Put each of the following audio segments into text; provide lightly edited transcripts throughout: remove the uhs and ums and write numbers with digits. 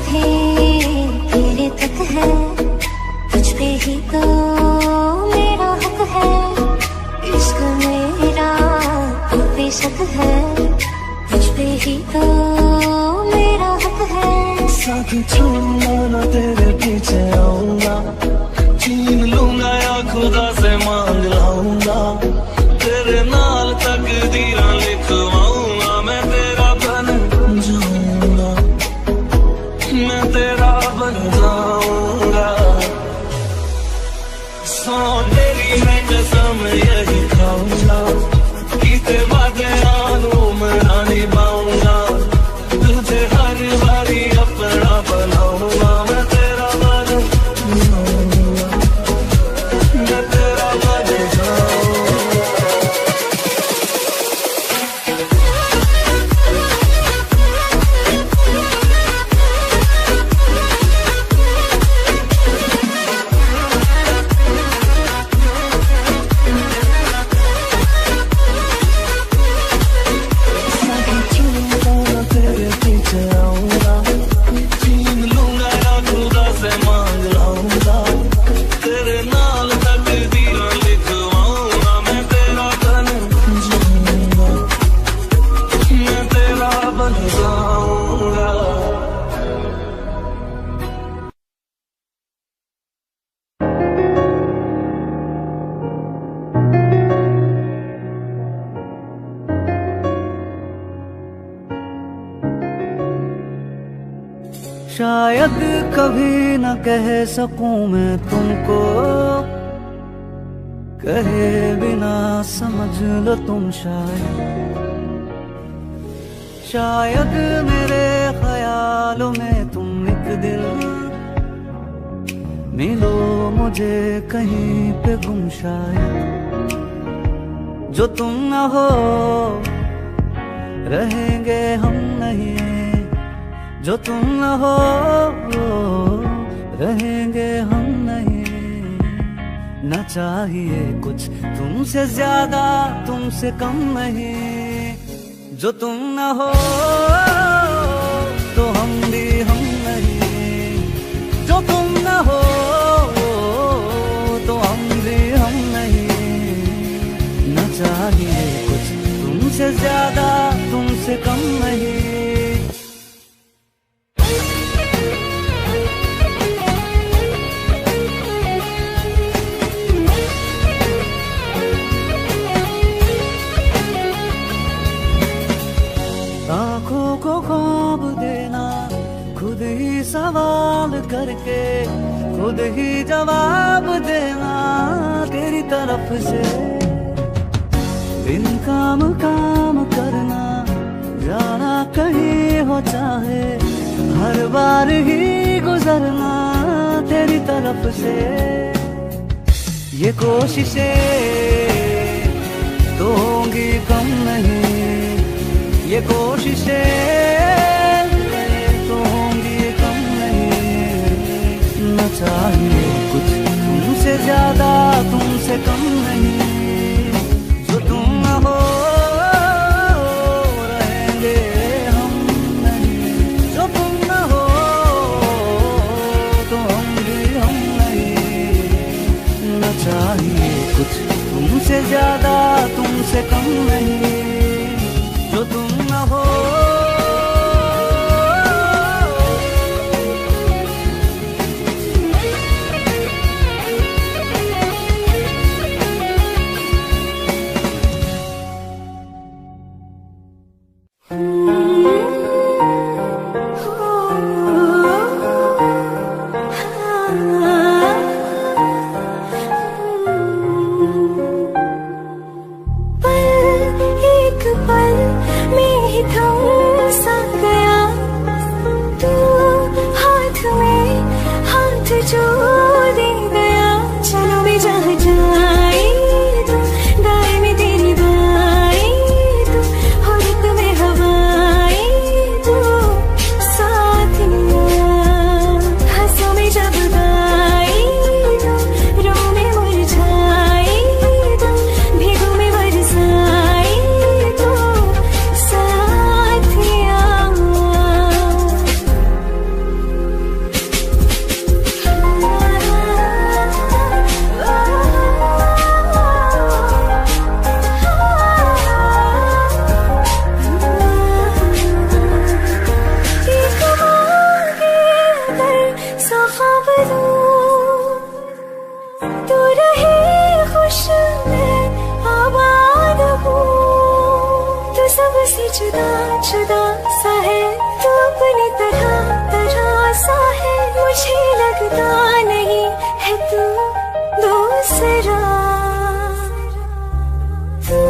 भी तेरे तक है, तुझ पे ही तो मेरा हक है। इश्क मेरा बेशक है, तुझ पे ही तो मेरा हक है। साथ छोड़ूंगा ना तेरे पीछे आऊंगा, छीन लूंगा या खुदा से मांग लाऊंगा। तेरे नाल तकदीरां लिखवाऊंगा, मैं तेरा बन जाऊंगा, मैं तेरा बन जाऊंगा। सौ तेरी मैं कसम यही खाऊंगा, कीते वादे आनू मैं निभाऊंगा। तुझे हर बारी अपना बनाऊंगा, मैं तेरा बन जाऊंगा, मैं तेरा बन जाऊंगा। शायद कभी न कह सकूं मैं तुमको, कहे बिना समझ लो तुम शायद मेरे ख्यालों में तुम एक दिन मिलो मुझे कहीं पे गुम। शायद जो तुम न हो रहेंगे हम नहीं, जो तुम न हो रहेंगे हम नहीं। न चाहिए कुछ तुमसे ज्यादा तुमसे कम नहीं, जो तुम न हो तो हम भी हम नहीं, जो तुम न हो तो हम भी हम नहीं। न चाहिए कुछ तुमसे ज्यादा तुमसे कम नहीं। आँखों को ख्वाब देना, खुद ही सवाल करके खुद ही जवाब देना तेरी तरफ से। बिन काम काम करना, जाना कहीं हो चाहे, हर बार ही गुजरना तेरी तरफ से। ये कोशिशें तो होंगी कम नहीं, ये कोशिशें तो होंगी कम नहीं। न चाहिए कुछ तुमसे ज्यादा तुमसे कम नहीं, जो तुम न हो रहेंगे हम नहीं, जो तुम न हो तो हम भी हम नहीं। न चाहिए कुछ तुमसे ज्यादा तुमसे कम नहीं, जो तुम न हो। पल एक पल में ही था से जुदा जुदा सा है तू अपनी तरह तरह सा है मुझे लगता नहीं है तू दूसरा तू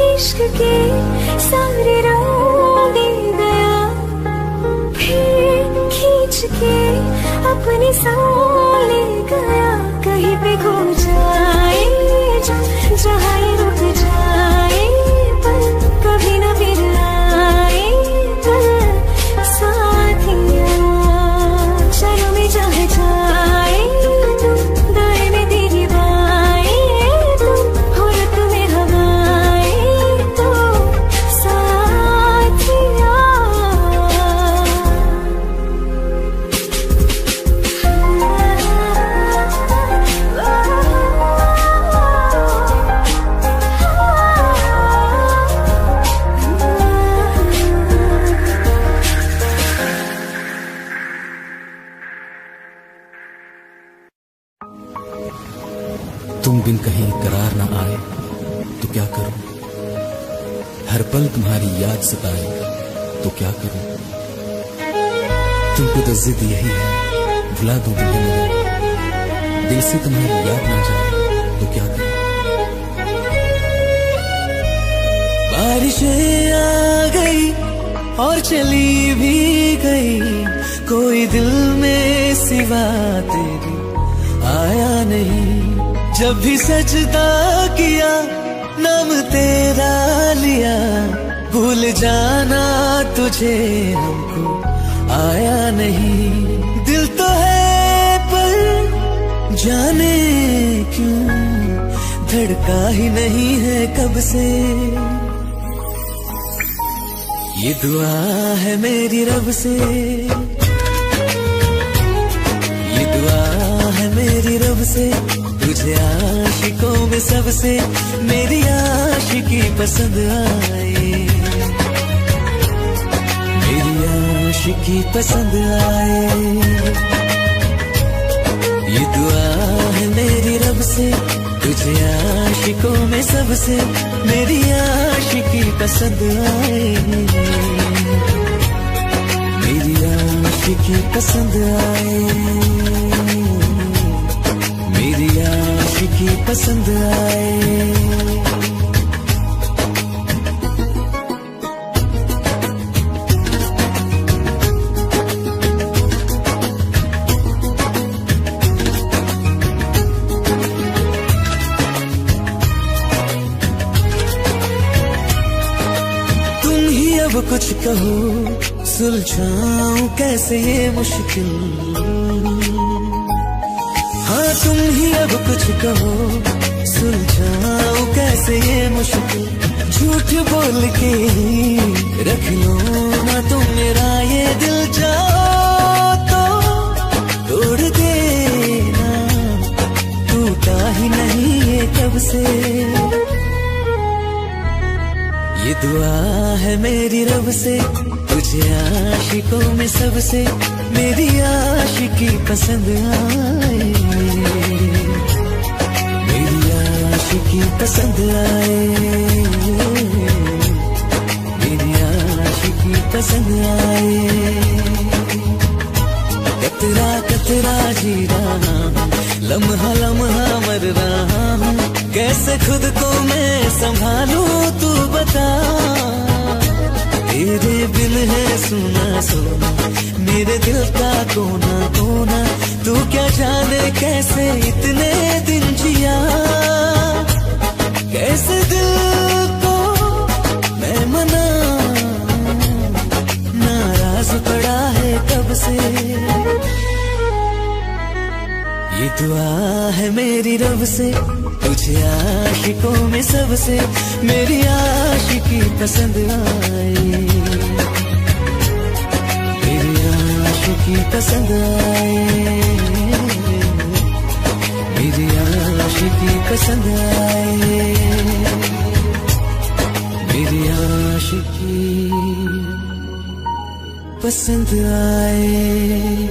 इश्क के सारे रंग दे गया फिर खींच के अपने संग ले गया कहीं पे खो जाए जहाँ रुक जाए पर कभी न फिर आए पर साथिया चलो में जहाँ जाए तुम दाएं में तेरी बाएं तुम हो रत में हवाएं तो साथिया तुम बिन कहीं करार ना आए तो क्या करूं, हर पल तुम्हारी याद सताए तो क्या करूं। तुमको तो जिद यही है भुला दूं तुम्हें मगर दिल से तुम्हारी याद ना जाए तो क्या करूं। बारिशें आ गई और चली भी गई कोई दिल में सिवा तेरी आया नहीं। जब भी सजदा किया नाम तेरा लिया भूल जाना तुझे हमको आया नहीं। दिल तो है पर जाने क्यों धड़का ही नहीं है कब से। ये दुआ है मेरी रब से, ये दुआ है मेरी रब से तुझे आशिकों में सबसे मेरी आशिकी पसंद आए, मेरी आशिकी पसंद आए। ये दुआ है मेरी रब से तुझे आशिकों में सबसे मेरी आशिकी पसंद आए, मेरी आशिकी पसंद आए, मेरी आशिकी पसंद आए। अब कुछ कहो सुलझाऊं कैसे ये मुश्किल, हाँ तुम ही अब कुछ कहो सुलझाऊं कैसे ये मुश्किल। झूठ बोल के रख लो ना तुम मेरा ये दिल, जाओ तो तोड़ देना टूटा ही नहीं ये कब से। ये दुआ है मेरी रब से तुझे आशिकों में सबसे मेरी आशिकी पसंद आए, मेरी आशिकी पसंद आए, मेरी आशिकी पसंद आए। कतरा कतरा जी रहा हूँ लम्हा लम्हा मर रहा हूँ, कैसे खुद को मैं संभालूं तू बता। तेरे बिन है सुना सुना मेरे दिल का कोना कोना, तू क्या जाने कैसे इतने दिन जिया, कैसे दिल को मैं मना नाराज पड़ा है कब से। ये दुआ है मेरी रब से तुझे आशिकों में सबसे मेरी आशिकी पसंद आए, मेरी आशिकी पसंद आए, मेरी आशिकी पसंद आए, मेरी आशिकी पसंद आए।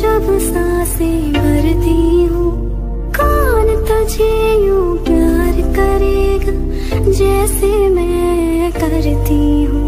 जब सांसें भरती हूँ, कौन तुझे यूं प्यार करेगा जैसे मैं करती हूँ।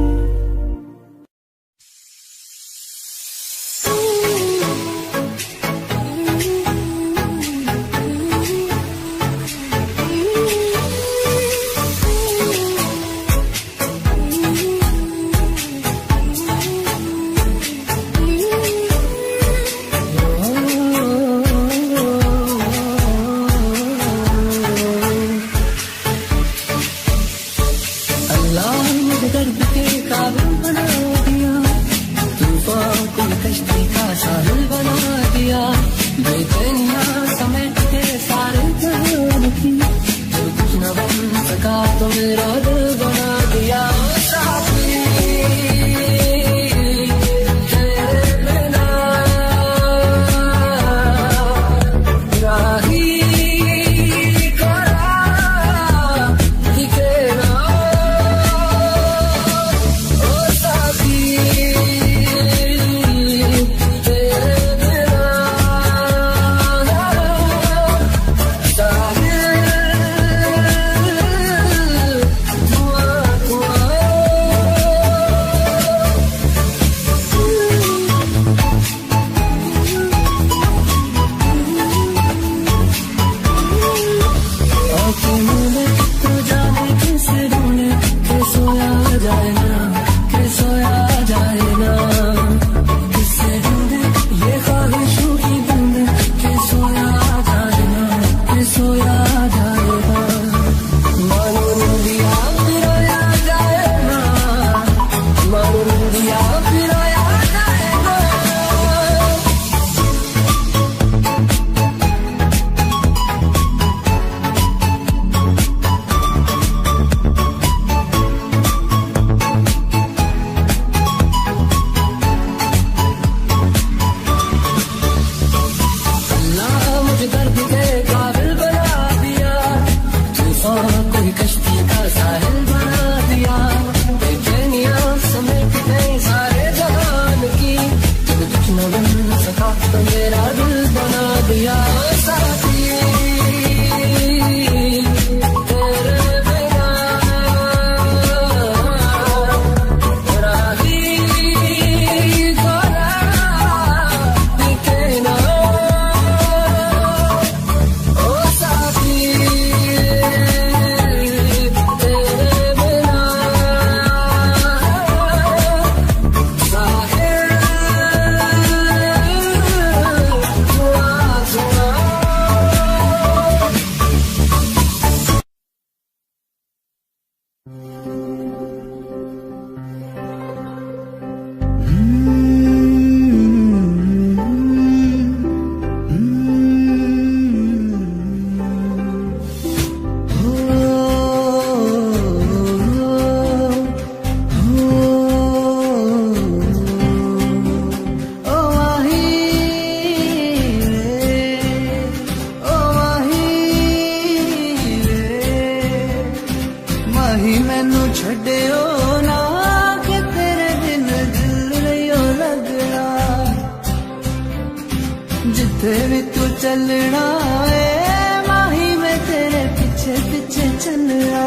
जिथे भी तू चलना है माही मैं तेरे पीछे पीछे चलना।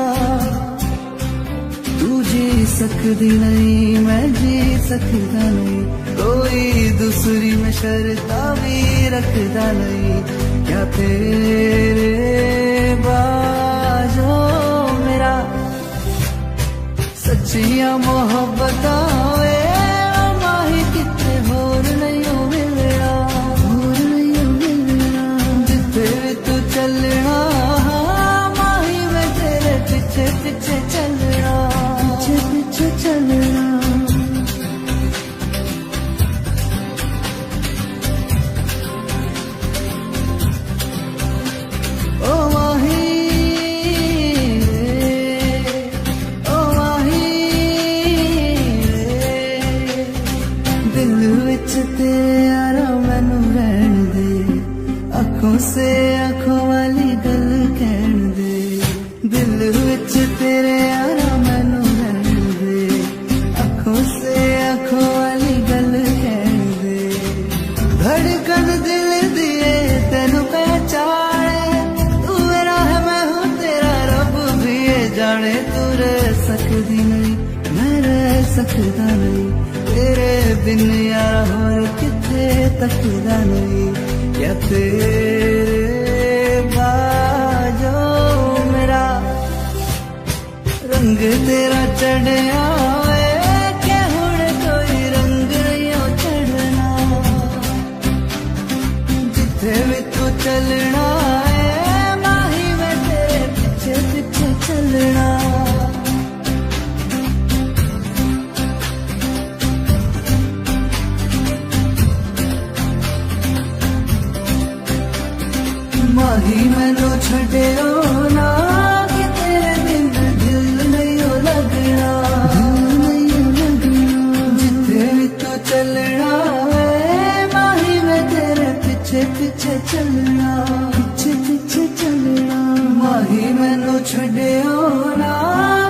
तू जी सकती नहीं मैं जी सकता नहीं, कोई दूसरी में शर्ता भी रखता नहीं। क्या तेरे बाजो मेरा सच्चिया मोहब्बत माही कितने होर नहीं हो मिलया, होर नहीं हो मिलया। जिथे भी तू चलना माही मैं तेरे पीछे पीछे चलना, पीछे पीछे चलना। ओ माही ओ माही दिल विच तेरा मैनू रहन दे, अखों से अखों वाली गल कहन दे। दिल विच तेरे यारा मैनू रहन दे, अखों से अखों वाली गल कहन दे। धड़कन दिल दिए तेनू पहचाने, तू मेरा है मैं हूँ तेरा, रब भी ये जाने तू रह सकती नहीं, मैं रह सकता नहीं तेरे बिन यार, होर किथे तकदा नहीं, क्या तेरे बाजो मेरा रंग तेरा चढ़िया क्या हुण कोई रंग नहीं चढ़ना, जिथे भी तू चलना है माही मैं तेरे पीछे पीछे चलना। माही मैनू छड्डियो ना कि तेरे बिन दिल नहीं लगना, जिथे भी तू चलना है माही मैं तेरे पीछे पीछे चलना, पीछे पीछे चलना। माही मैनू छड्डियो ना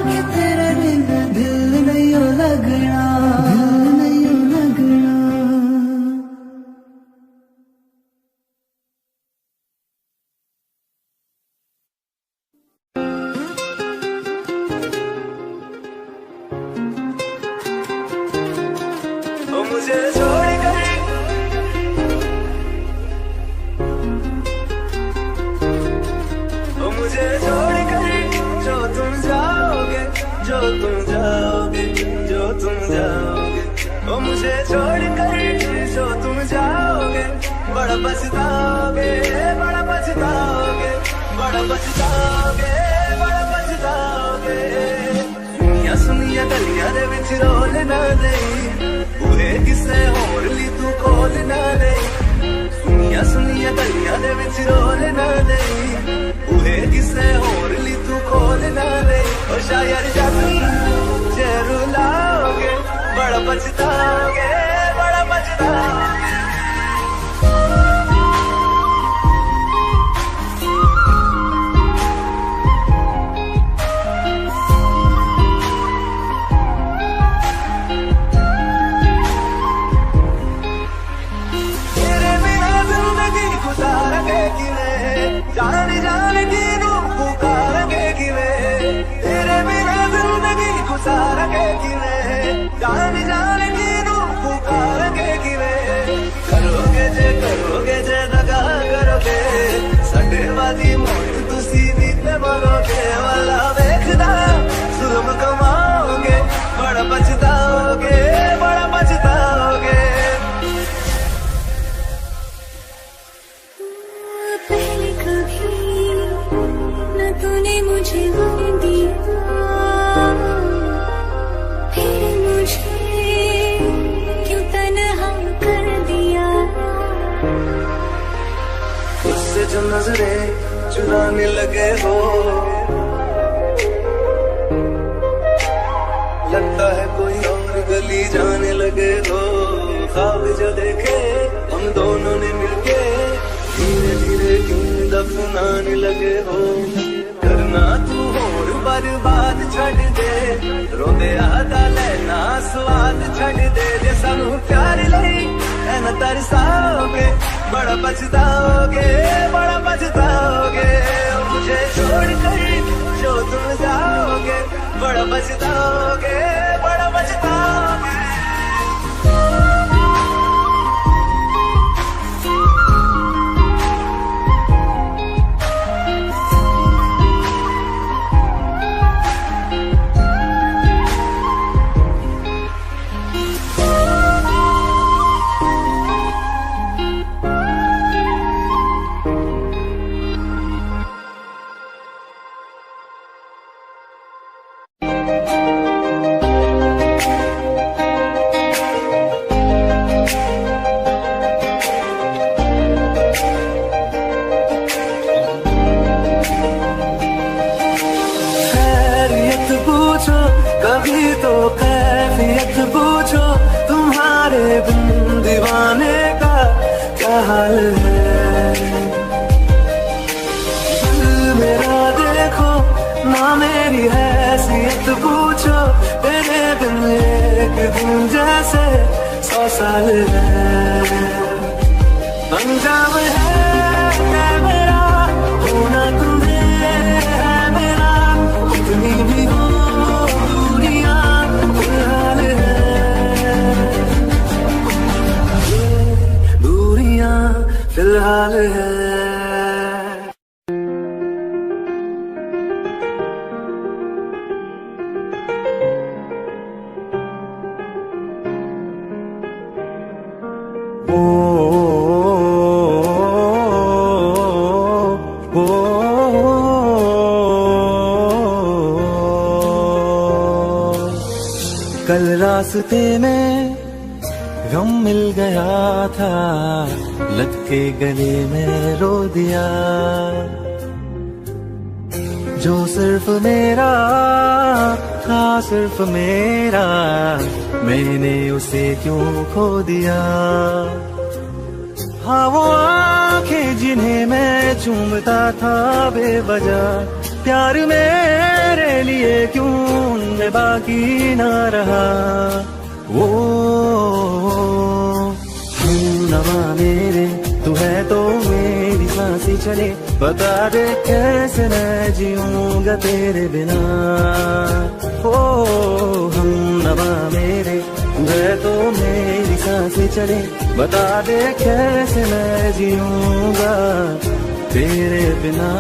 कि तेरे बिन दिल नहीं लगना, दिल नहीं लगना। मुझे छोड़ कर मुझे छोड़ कर जो तुम जाओगे, जो तुम जाओगे, जो तुम जाओगे, मुझे छोड़ कर जो तुम जाओगे, बड़ा पछताओगे, बड़ा पछताओगे, बड़ा पछताओगे, बड़ा पछताओगे। सुनिया सुनिया गलियां दे विच रोल ना दे, पूरे किसे होर ली तू खोल ना दे, सुनिया सुनिया गलियां दे विच रोल ना दे, पूरे किसे होर ली तू खोल ना दे। ओ शायर जानी जे रुलाओगे, बड़ा पछताओगे, बड़ा पछताओगे। जाने जाने की नू पुकारेंगे किवें, तेरे बिना जिंदगी गुजारेंगे किवें, जाने जाने की नू पुकारेंगे किवें। करोगे जे दगा करोगे, साडे वादी मौत तुसी भी ते मरोगे, वाला वेखदा जुल्म कमाओगे, बड़ा पछताओगे, बड़ा पछताओगे। तूने मुझे वो दिया, फिर मुझे क्यों तन्हा कर दिया, उससे जो नजरें चुराने लगे हो, लगता है कोई और गली जाने लगे हो। ख्वाब जो देखे हम दोनों ने मिलके, धीरे धीरे क्यों दफनाने लगे हो। करना तू होर बर्बाद छड़ दे, रोंदे आदा लेना स्वाद छड़ दे, जे सानू प्यार लई ऐना तरसाओगे, बड़ा पछताओगे, बड़ा पछताओगे। मुझे छोड़ कर जो तुम जाओगे, बड़ा पछताओगे, बड़ा पछताओगे। हाल है दिल मेरा, देखो ना मेरी हैसियत पूछो, तेरे बिन एक दिन जैसे 100 साल है। अंजाम है मेरा होना तुम्हें है मेरा, कितनी भी हो दूरियां फिलहाल है, दूरियां फिलहाल है। कल रास्ते में गम मिल गया था, लग के गले में रो दिया, जो सिर्फ मेरा था सिर्फ मेरा, मैंने उसे क्यों खो दिया। हाँ वो आंखें जिन्हें मैं चूमता था बेवजह, प्यार मेरे लिए क्यों उनमें बाकी ना रहा। वो नवा मेरे तू है तो मेरी सांसें चले, बता दे कैसे मैं जीऊंगा तेरे बिना। ओ हम नवा मेरे तू है तो मेरी सांसें चले, बता दे कैसे मैं जीऊंगा तेरे बिना।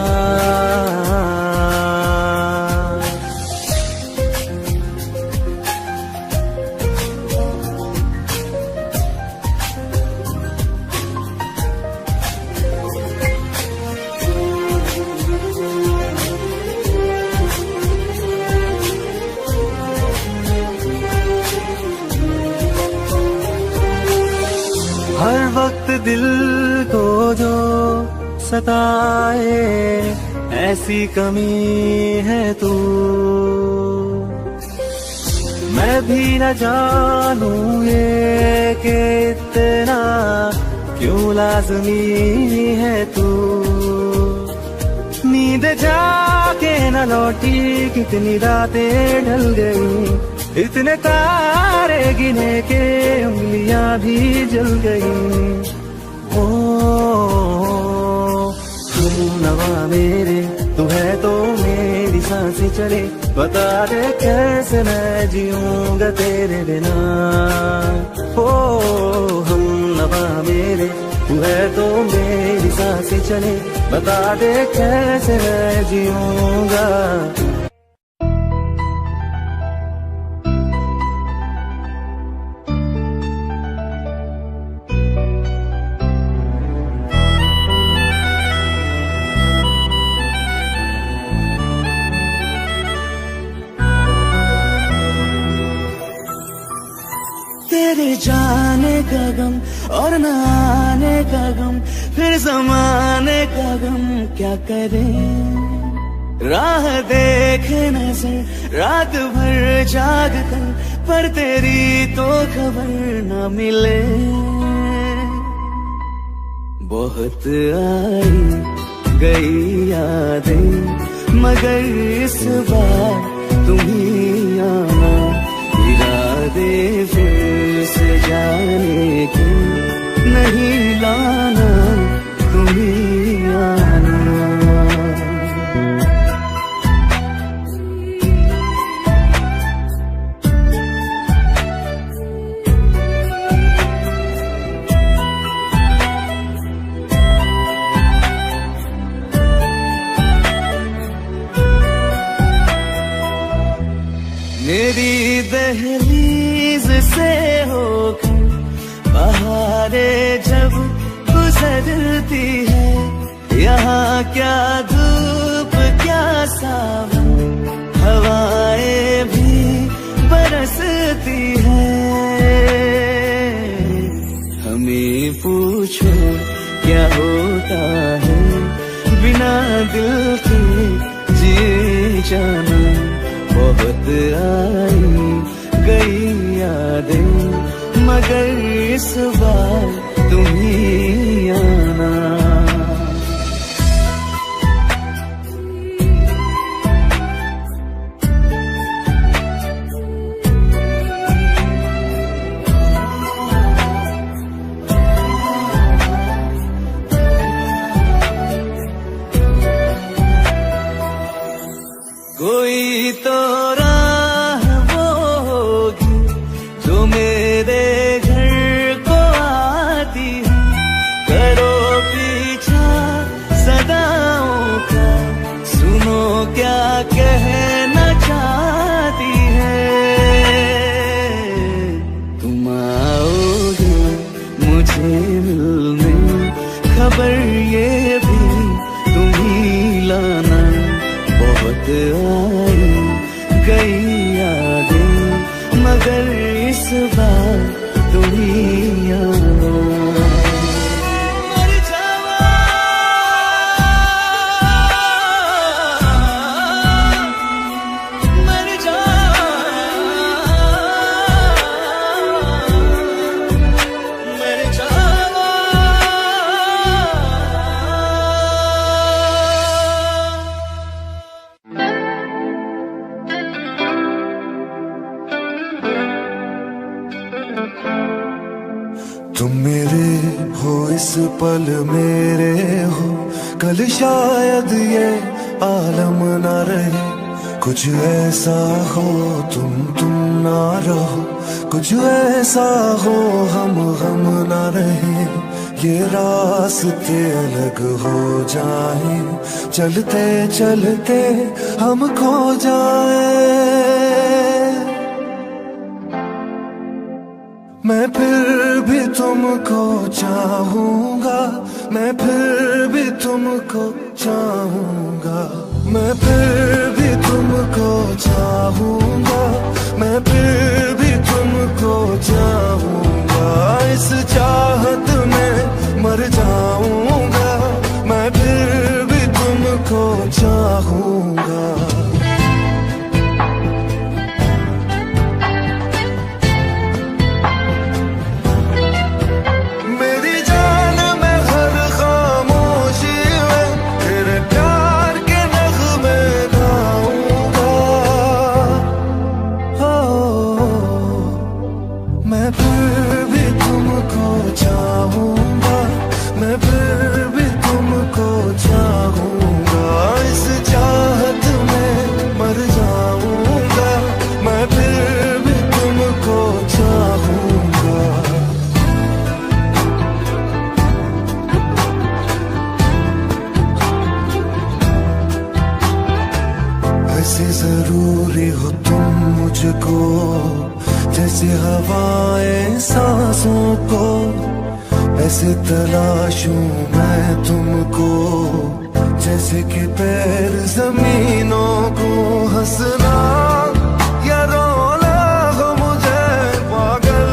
हर वक्त दिल को जो सताए ऐसी कमी है तू, मैं भी न जानूं ये कि इतना क्यों लाज़मी है तू। नींद जाके न लौटी कितनी रातें ढल गई, इतने तारे गिने के उंगलियां भी जल गई। ओ नवा मेरे तू है तो मेरी सांसें चले, बता दे कैसे मैं जीऊंगा तेरे बिना। ओ हम नवा मेरे तू है तो मेरी सांसें चले, बता दे कैसे मैं जीऊंगा। तेरे जाने का गम और न आने का गम, फिर ज़माने का गम क्या करें। राह देखे नजर रात भर जाग कर, पर तेरी तो खबर न मिले। बहुत आई गई यादें मगर इस बार तुम ही आना, इरादे फिर से जाने के नहीं लाना, तुम ही आना। मेरी दहलीज से होकर बहारें जब गुजरती है, यहाँ क्या धूप क्या सावन, हवाएं भी बरसती है। हमें पूछो क्या होता है बिना दिल के जी जाना। बहुत आई गई यादें मगर इस बार तुम ही आना। ये भी तुम ही लाना। बहुत आई गई यादें मगर इस बार तुम ही आना। तुम मेरे हो इस पल मेरे हो, कल शायद ये आलम ना रहे। कुछ ऐसा हो तुम ना रहो, कुछ ऐसा हो हम ना रहे। ये रास्ते अलग हो जाए, चलते चलते हम खो जाए। मैं फिर भी तुमको चाहूंगा, मैं फिर भी तुमको चाहूंगा, मैं फिर भी तुमको चाहूंगा, मैं फिर भी तुमको चाहूंगा। इस चाहत में मर जाऊंगा, मैं फिर भी तुमको चाहूंगा। जरूरी हो तुम मुझको, जैसे हवाएं सांसों को, ऐसे तलाशूं मैं तुमको, जैसे कि पैर जमीनों को। हंसना या रोना हो मुझे पागल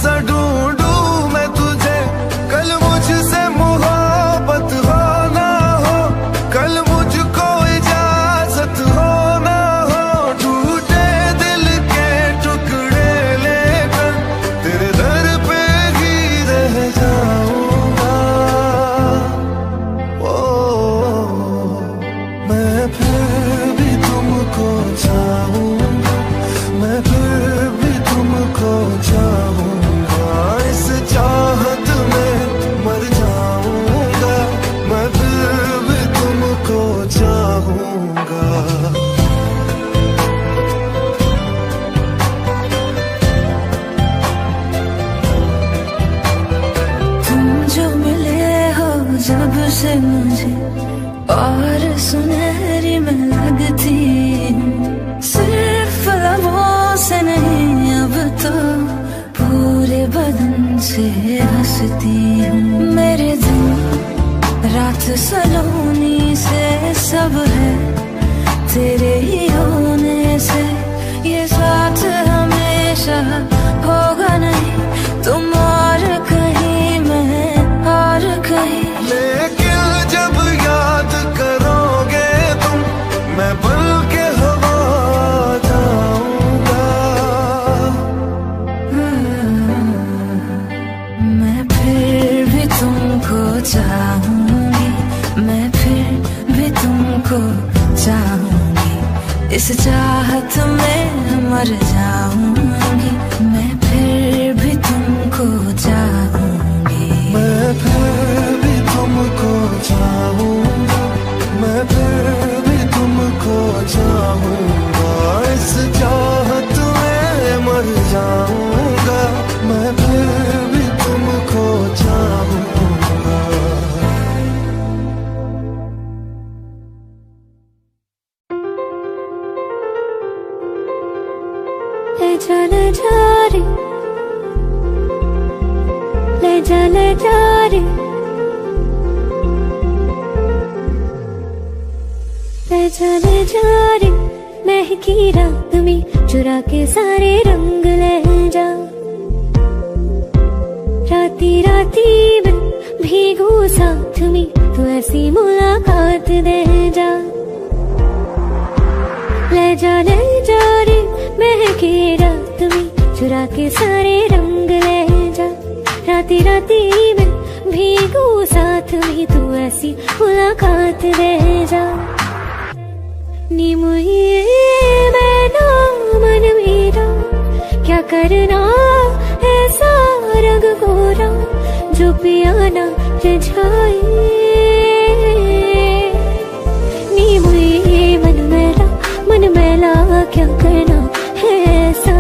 सा ढूंढूं मैं तुझे। कल मुझसे मोहब्बत हो ना हो, कल मुझको इजाजत हो ना हो। टूटे दिल के टुकड़े लेकर तेरे दर पे ही रह जाऊंगा। ओ मैं फिर भी तुमको चाहूंगा, मैं फिर भी तुमको चाहूंगा। इस चाहत में मर जाऊंगा, मैं फिर भी तुमको चाहूंगा। तुम जो मिले हो जब से मुझे, और सुनहरी मैं लगती हूँ। सिर्फ लबों से नहीं अब तो पूरे बदन से हंसती हूँ। मेरे दिन रात सलोनी से सब है तेरे ही होने से। ये साथ हमेशा होगा नहीं, तुम और कहीं मैं और कहीं। लेकिन जब याद करोगे तुम, मैं बन के हवा जाऊंगा। मैं फिर भी तुमको चाहूंगी, मैं फिर भी तुमको चाहूंगी। इस चाहत में मर जाऊंगी, मैं फिर भी तुमको चाहूंगी। मैं फिर भी तुमको चाहूंगा, मैं फिर भी तुमको चाहूंगा। इस चाहत में मर जाऊंगा, मैं फिर भी तुमको चाहूंगा। ले जा रे, ले जा रे, चले जा रे महकी रात में चुरा के सारे रंग ले जा। राती राती में भीगू साथ में तू ऐसी मुलाकात दे जा। ले जा रे महकी रात में चुरा के सारे रंग ले जा। राती राती में भीगू साथ में तू ऐसी मुलाकात दे जा। नी मुझे मैना मन मेरा क्या करना ऐसा रंग गोरा जो पियाना रिझाए। नी मुझे मन मैला क्या करना है ऐसा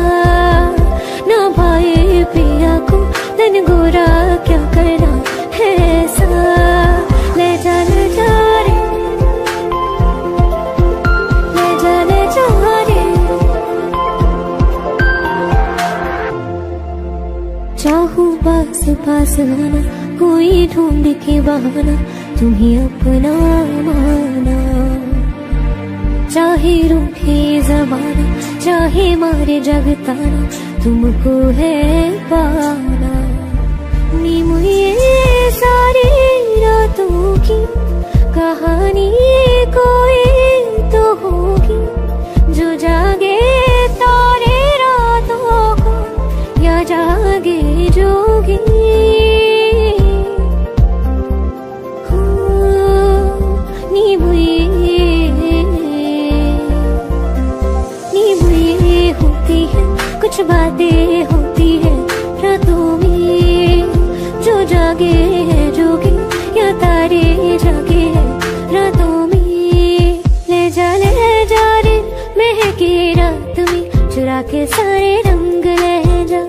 ना भाई पिया को तन गोरा क्या करना है ऐसा। ले जा रे चाहूं पास आना कोई ढूंढ के बहाना तुम्हें अपना माना। चाहे रूठे जमाना चाहे मारे जगताना तुमको है पाना। नी मुझे सारी रातों की कहानी कोई तो होगी जो जागे तारे रातों को या जागे जोगी। नी बुए होती है कुछ बातें होती है रातों में जो जागे है जोगी या तारे जागे है रातों में। ले जा रे महके रात में चुरा के सारे रंग ले जा।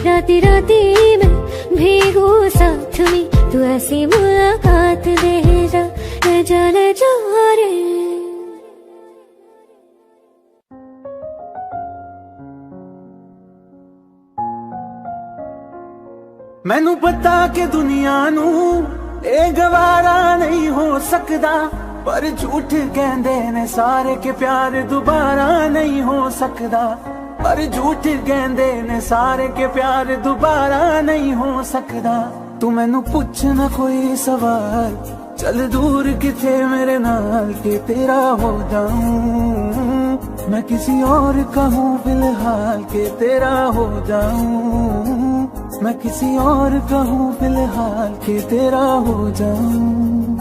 राती राती में भीगू साथ में तू ऐसी मुलाकात दे जा। ले जा रे मैनू पता कि दुनिया नू ए गवारा नहीं हो सकदा पर झूठ कहंदे ने सारे के प्यार दोबारा नहीं हो सकदा। पर झूठ कहंदे ने सारे के प्यार दोबारा नहीं हो सकदा। तू मैनू पुछ ना कोई सवाल चल दूर किथे मेरे नाल के तेरा हो जाऊं। मैं किसी और का हूँ फिलहाल के तेरा हो जाऊं। मैं किसी और का हूँ फिलहाल के तेरा हो जाऊं।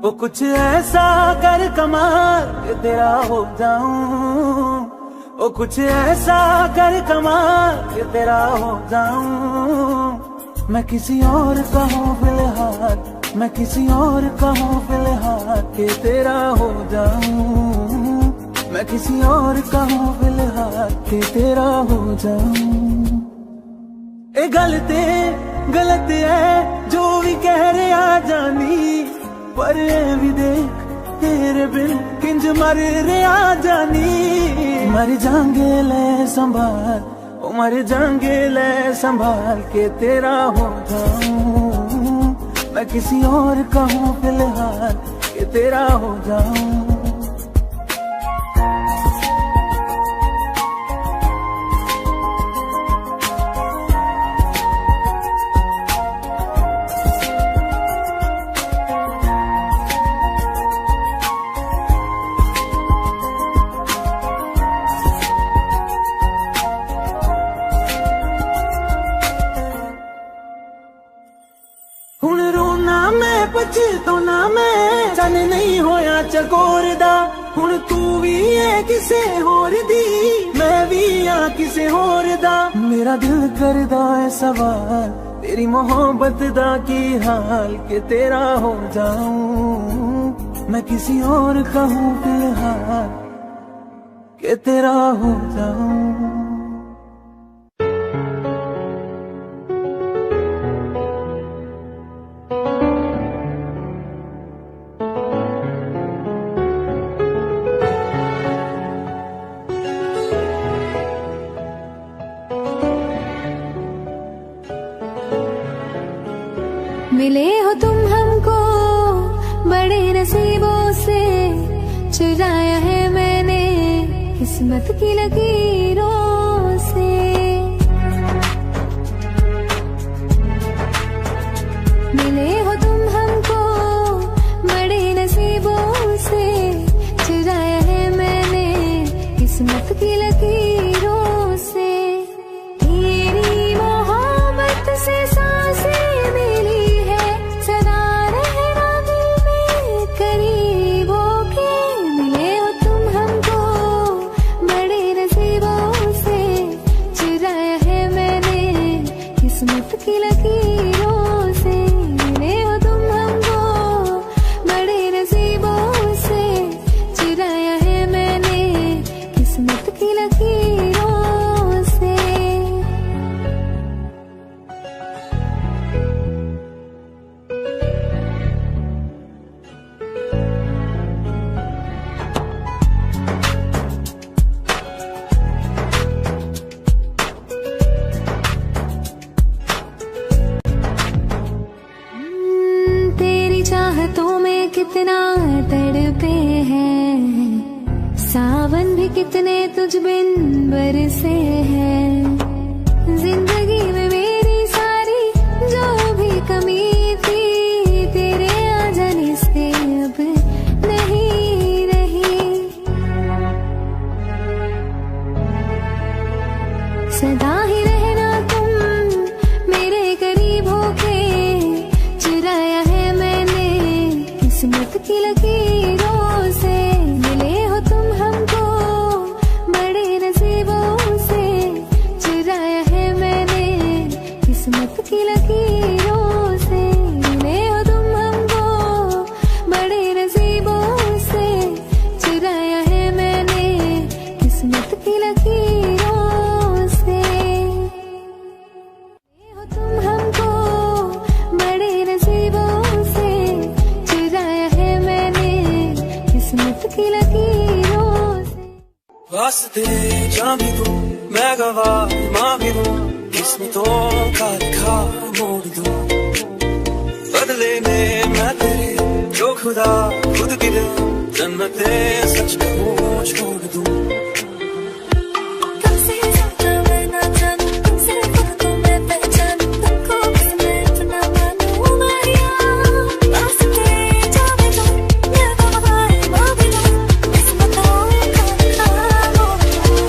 वो कुछ ऐसा कर कमाल के तेरा हो जाऊं। वो कुछ ऐसा कर कमाल के तेरा हो जाऊं। मैं किसी और का हूँ फिलहाल मैं किसी और का हूँ फिलहाल के तेरा हो जाऊं। मैं किसी और का हूँ फिलहाल के तेरा हो जाऊं। ए गलत है जो भी कह रहे आ जानी पर भी देख तेरे बिन किंज मर रे आ जानी। मर जाएंगे ले संभाल ओ मर जाएंगे ले संभाल के तेरा हो जाऊं। मैं किसी और का हूँ फिलहाल के तेरा हो जाऊं। तो ना मैं चन नहीं होया चकोरदा हुण तू भी है किसे होर दी मैं भी आ किसे होर दा। मेरा दिल करदा है सवाल तेरी मोहब्बत दा की हाल के तेरा हो जाऊं। मैं किसी और का हूँ फिलहाल के तेरा हो जाऊं। मिले हो तुम हमको बड़े नसीबों से चुराया है मैंने किस्मत की लकीरों से। मिले हो तुम हमको बड़े नसीबों से, चुराया है मैंने किस्मत की लकीरों से। तेरी मोहब्बत से सांसें मिली है, सदा रहना दिल में करीब होके। मिले हो तुम हमको बड़े नसीबों से, चुराया है मैंने किस्मत की लकीरों से। मिले हो तुम हमको बड़े नसीबों से, चुराया है मैंने किस्मत की लकीरों से। तेरी चाहतों में कितना तड़पे हैं, सावन भी कितने तुझ बिन बरसे हैं। जिंदगी में मेरी सारी जो भी कमी थी, तेरे आ जाने से अब नहीं रही। सदा ही रहना तुम मेरे करीब होके, चुराया है मैंने किस्मत की लकीरों से। मिले हो तुम हमको बड़े नसीबों से, चुराया है मैंने किस्मत की लकीरों से। मिले हो तुम हमको बड़े नसीबों से, चुराया है मैंने किस्मत की लकीरों से। मिले हो तुम हमको बड़े नसीबों से, चुराया है मैंने किस्मत की लकीरों से। वास्ते जा भी दूं मैं गवाह माँ भी दूं, किस्मतों का लिखा मोड़ दूं। बदले में मैं तेरे जो खुदा खुद गिरे, जन्नते सच कहूँ छोड़ दूं। तुमसे ज्यादा मैं ना जानूं, तुमसे खुद को मैं पहचानूं, तुमको बस मैं इतना मानूं माहिया। वास्ते जा भी दूं मैं गवाह माँ भी दूं, किस्मतों का लिखा मोड़ दूं।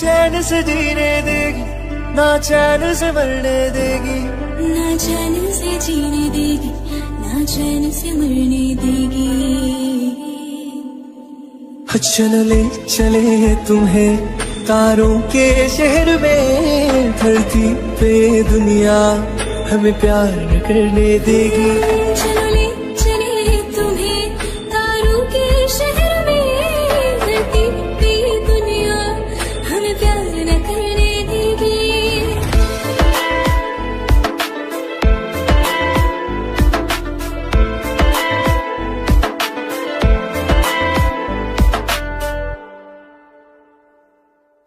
चैन से जीने देगी, ना चैन से मरने देगी, ना चैन से जीने देगी, ना चैन से मरने देगी। चलो ले चले तुम्हें तारों के शहर में, धरती पे दुनिया हमें प्यार न करने देगी। चलो ले चले तुम्हें तारों के शहर में, धरती पे दुनिया हमें प्यार न करने देगी।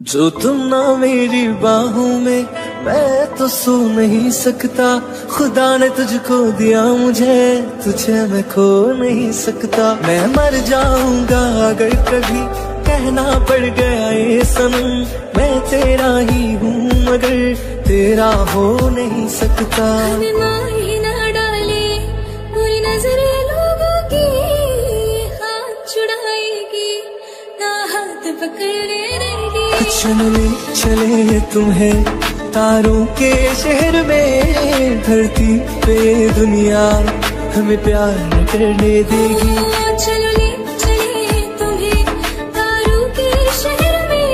जो तुम ना मेरी बाहों में, मैं तो सो नहीं सकता। खुदा ने तुझको दिया मुझे, तुझे मैं खो नहीं सकता। मैं मर जाऊंगा अगर कभी कहना पड़ गया ये सनम, मैं तेरा ही हूँ मगर तेरा हो नहीं सकता। हमें मार ही ना डाले बुरी नजरे लोगों की, हाथ छुड़ाएगी ना हाथ पकड़ने देगी। चले चले तुम्हें तारों के शहर में, धरती पे दुनिया हमें प्यार न करने देगी। चलो ले चले तुम्हें तारों के शहर में,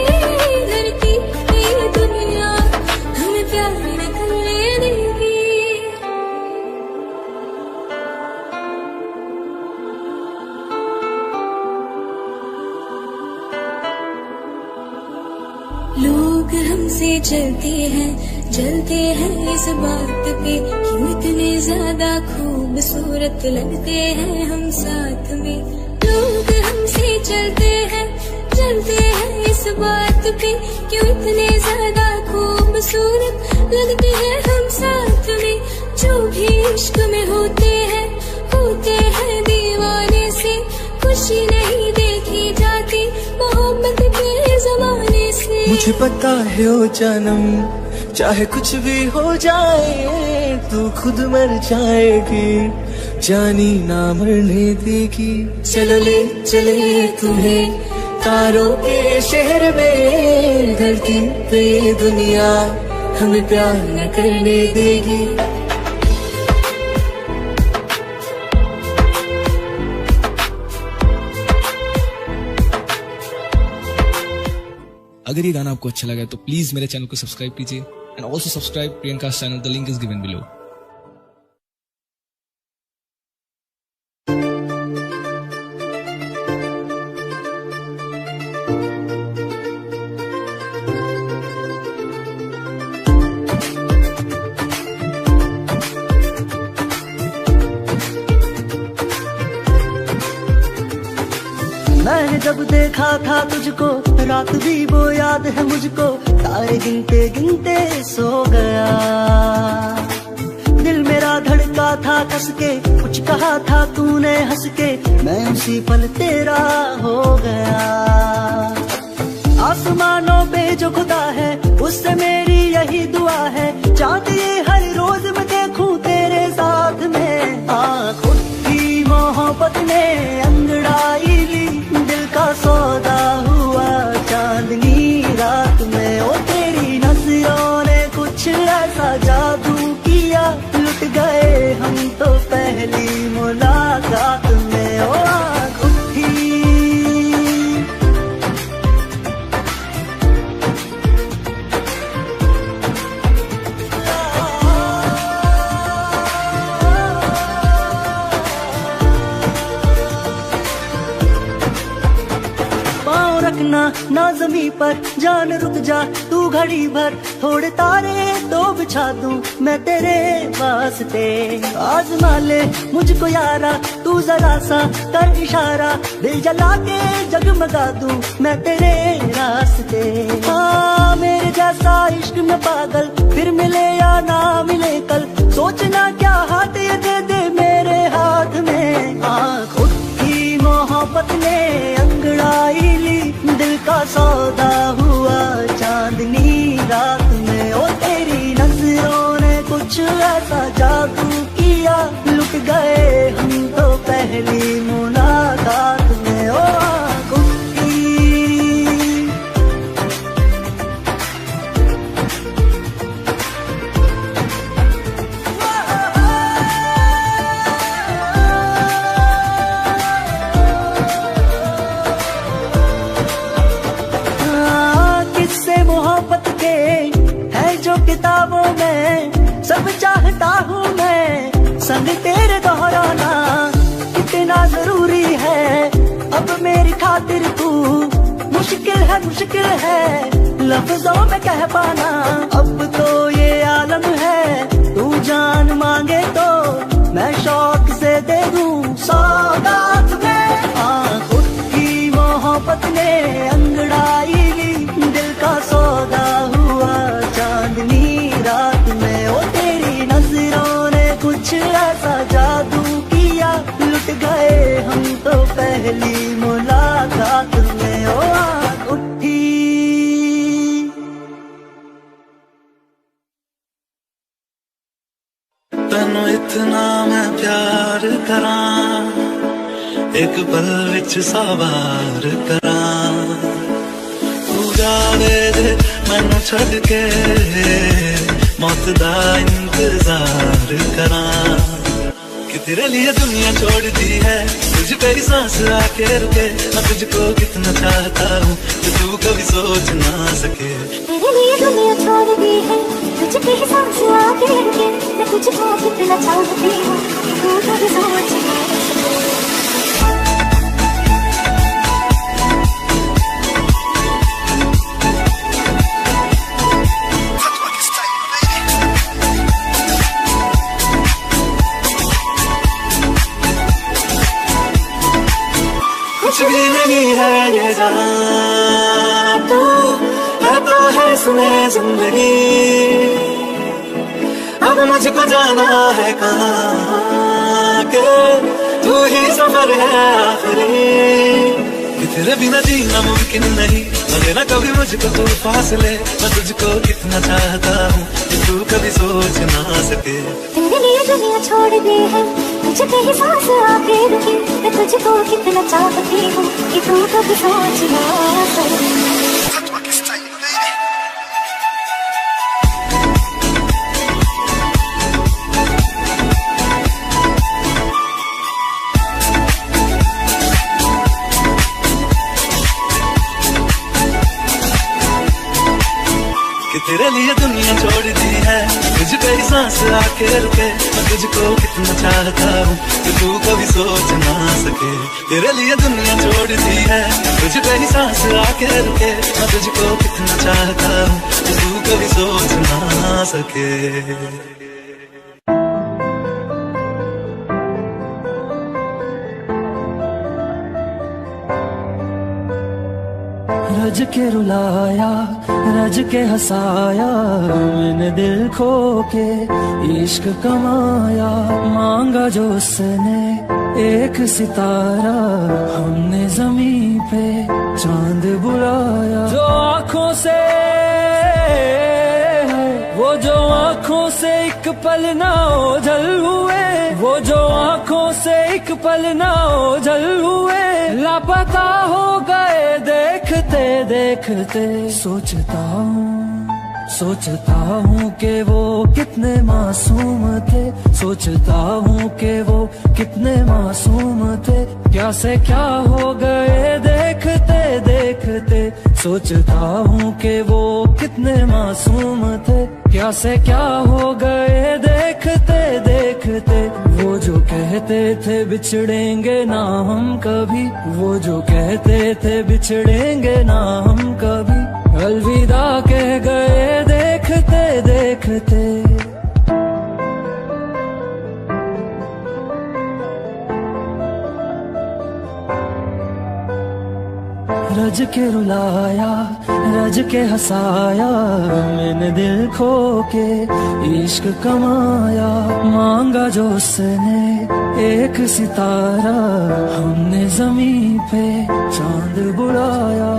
धरती पे दुनिया हमें प्यार न करने देगी। लोग हमसे जलते हैं इस बात पे, क्यों इतने ज्यादा खूबसूरत लगते हैं हम साथ में। लोग हमसे जलते हैं इस बात पे, क्यों इतने ज्यादा खूबसूरत लगते हैं हम साथ में। जो भी इश्क में होते हैं दीवाने से, खुशी नहीं देखी जाती मोहब्बत के जमाने से। मुझे पता है ओ जानम, चाहे कुछ भी हो जाए तू खुद मर जाएगी, जानी ना मरने देगी। चलो ले चले तुम्हें तारों के शहर में, धरती पे दुनिया हमें प्यार न करने देगी। अगर ये गाना आपको अच्छा लगा तो प्लीज मेरे चैनल को सब्सक्राइब कीजिए and also subscribe Priyanka's channel, the link is given below. मैंने जब देखा था तुझको, रात भी वो याद है मुझको, तारे गिनते गिनते सो गया। दिल मेरा धड़का था कस के, कुछ कहा था तूने हंस के, मैं उसी पल तेरा हो गया। आसमानों पे जो खुदा है उससे मेरी यही दुआ है, चांद ये हर रोज मैं देखूं तेरे साथ में। खुद की मोहब्बत ने अंगड़ाई ली, दिल का सौदा हुआ चांदनी रात में। ओ तेरी नजरों ने कुछ ऐसा जादू किया, लुट गए हम तो पहली मुलाकात में। ओ आँख उठी ना जमी पर, जान रुक जा तू घड़ी भर, थोड़े तारे तो बिछा दूं मैं तेरे वास्ते। आजमा ले मुझको यारा, तू जरा सा कर इशारा, दिल जला के जगमगा दूं मैं तेरे रास्ते। हाँ मेरे जैसा इश्क में पागल फिर मिले या ना मिले कल, सोचना क्या हाथ ये दे दे मेरे हाथ में। खुद की मोहब्बत ने अंगड़ाई ली, दिल का सौदा हुआ चांदनी रात में। ओ तेरी नजरों ने कुछ ऐसा जादू किया, लुट गए हम तो पहली मुलाकात में। ओ आँखों की बेहद मुश्किल है लफ्जों में कह पाना। अब तो ये आलम है तू जान मांगे तो मैं शौक से दे दूं सौगात में। खुद की मोहब्बत ने अंगड़ाई ली दिल का सौदा हुआ चांदनी रात में। ओ तेरी नजरों ने कुछ ऐसा जादू किया लुट गए हम तो पहली मुलाकात में। ओ आँख उठी तैनू इतना मैं प्यार करां एक पल विच सवार करां। तू जाने दे मैनू छड़ के मौत दा इंतजार करां। कि तेरे लिए दुनिया छोड़ दी है तुझ पे ही सांस आके रुके। मैं तुझको कितना चाहता हूँ कि तू कभी सोच ना सके। तेरे लिए दुनिया छोड़ दी है तुझ पे ही सांस आके रुके। मैं तुझको कितना चाहती हूँ कि तू कभी सोच ना सके। कुछ भी नहीं है ये जहां तो है सुने जिंदगी। अब मुझको जाना है कहाँ के तू ही सफर है आखिरी। कि तेरे बिना जीना मुमकिन नहीं लगे ना कभी मुझको तू फासले। मैं तुझको कितना चाहता हूँ कि तू कभी सोच ना सके। तेरे लिए दुनिया छोड़ दी है तुझ पे ही सांस आके रुकी। मैं तुझको कितना चाहती हूँ कि तू कभी सोच ना सके। तेरे लिए दुनिया छोड़ दी है तुझ पे ही सांस आके रुके। मैं तुझको कितना चाहता हूँ कि तू कभी सोच ना सके। तेरे लिए दुनिया छोड़ दी है तुझ पे ही सांस आके रुके। मैं तुझको कितना चाहता हूँ कि तू कभी सोच ना सके। रज के रुलाया रज के हंसाया मैंने दिल खो के इश्क कमाया। मांगा जो उसने एक सितारा हमने जमीन पे चांद बुलाया। जो आँखों से वो जो आँखों से एक पल ना ओझल हुए। वो जो आँखों से एक पल ना ओझल हुए। लापता हो गए देखते देखते। सोचता हूँ कि वो कितने मासूम थे। सोचता हूँ कि वो कितने मासूम थे। क्या से क्या हो गए देखते देखते। सोचता हूँ कि वो कितने मासूम थे। क्या से क्या हो गए देखते देखते। वो जो कहते थे बिछड़ेंगे ना हम कभी। वो जो कहते थे बिछड़ेंगे ना हम कभी। अलविदा कह गए देखते देखते। रज के रुलाया रज के हंसाया मैंने दिल खो के इश्क कमाया। मांगा जो उसने एक सितारा हमने जमीन पे चांद बुलाया।